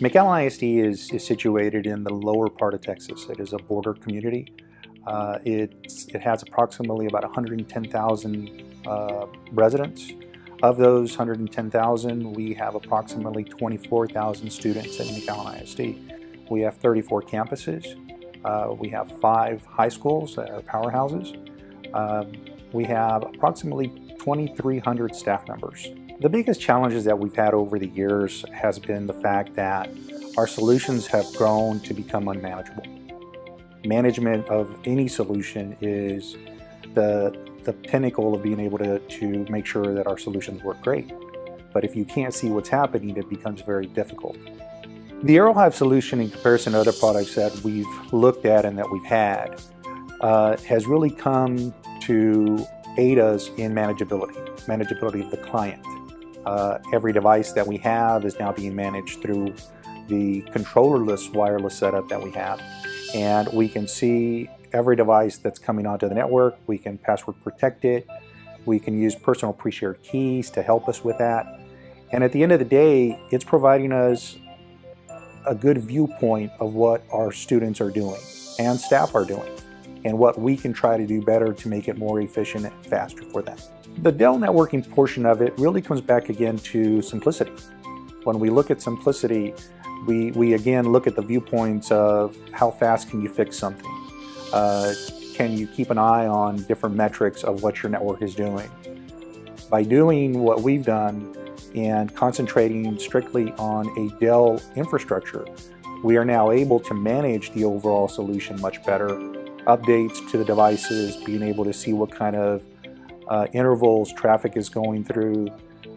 McAllen ISD is situated in the lower part of Texas. It is a border community. It has approximately about 110,000 residents. Of those 110,000, we have approximately 24,000 students at McAllen ISD. We have 34 campuses. We have 5 high schools that are powerhouses. We have approximately 2,300 staff members. The biggest challenges that we've had over the years has been the fact that our solutions have grown to become unmanageable. Management of any solution is the pinnacle of being able to make sure that our solutions work great. But if you can't see what's happening, it becomes very difficult. The AeroHive solution, in comparison to other products that we've looked at and that we've had, has really come to aid us in manageability of the client. Every device that we have is now being managed through the controllerless wireless setup that we have. And we can see every device that's coming onto the network. We can password protect it. We can use personal pre-shared keys to help us with that. And at the end of the day, it's providing us a good viewpoint of what our students are doing and staff are doing, and what we can try to do better to make it more efficient and faster for them. The Dell networking portion of it really comes back again to simplicity. When we look at simplicity, we again look at the viewpoints of how fast can you fix something? Can you keep an eye on different metrics of what your network is doing? By doing what we've done and concentrating strictly on a Dell infrastructure, we are now able to manage the overall solution much better. Updates to the devices, being able to see what kind of intervals traffic is going through,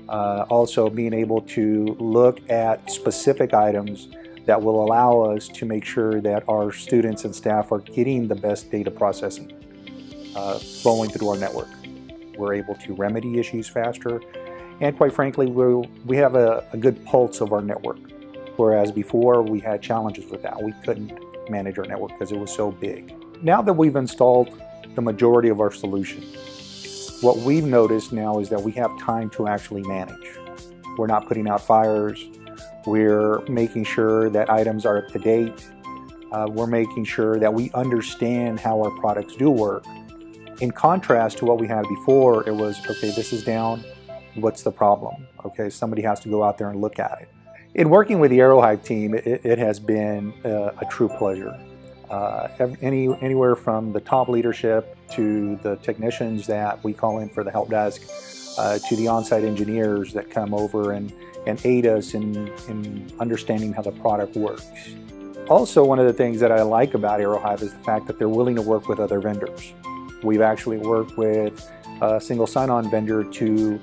also being able to look at specific items that will allow us to make sure that our students and staff are getting the best data processing flowing through our network. We're able to remedy issues faster, and quite frankly, we have a good pulse of our network, whereas before we had challenges with that. We couldn't manage our network because it was so big. Now that we've installed the majority of our solution, what we've noticed now is that we have time to actually manage. We're not putting out fires. We're making sure that items are up to date. We're making sure that we understand how our products do work. In contrast to what we had before, it was, okay, this is down. What's the problem? Okay, somebody has to go out there and look at it. In working with the AeroHive team, it has been a true pleasure. Anywhere from the top leadership to the technicians that we call in for the help desk, to the on-site engineers that come over and aid us in understanding how the product works. Also, one of the things that I like about AeroHive is the fact that they're willing to work with other vendors. We've actually worked with a single sign-on vendor to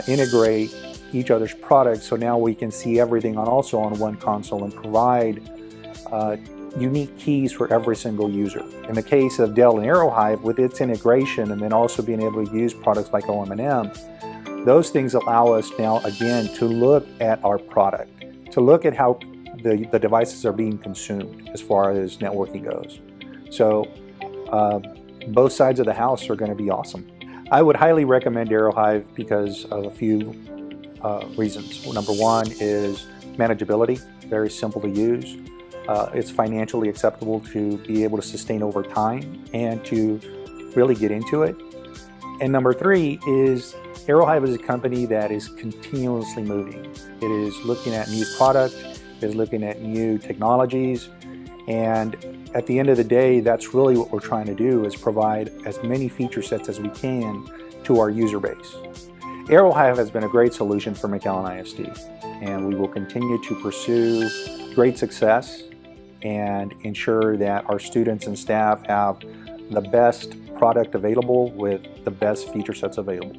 integrate each other's products, so now we can see everything also on one console and provide unique keys for every single user. In the case of Dell and AeroHive, with its integration and then also being able to use products like OM&M, those things allow us now again to look at our product, to look at how the devices are being consumed as far as networking goes. So both sides of the house are going to be awesome. I would highly recommend AeroHive because of a few reasons. Number one is manageability, very simple to use. It's financially acceptable to be able to sustain over time and to really get into it. And number three is AeroHive is a company that is continuously moving. It is looking at new product, it is looking at new technologies, and at the end of the day, that's really what we're trying to do, is provide as many feature sets as we can to our user base. AeroHive has been a great solution for McAllen ISD, and we will continue to pursue great success and ensure that our students and staff have the best product available with the best feature sets available.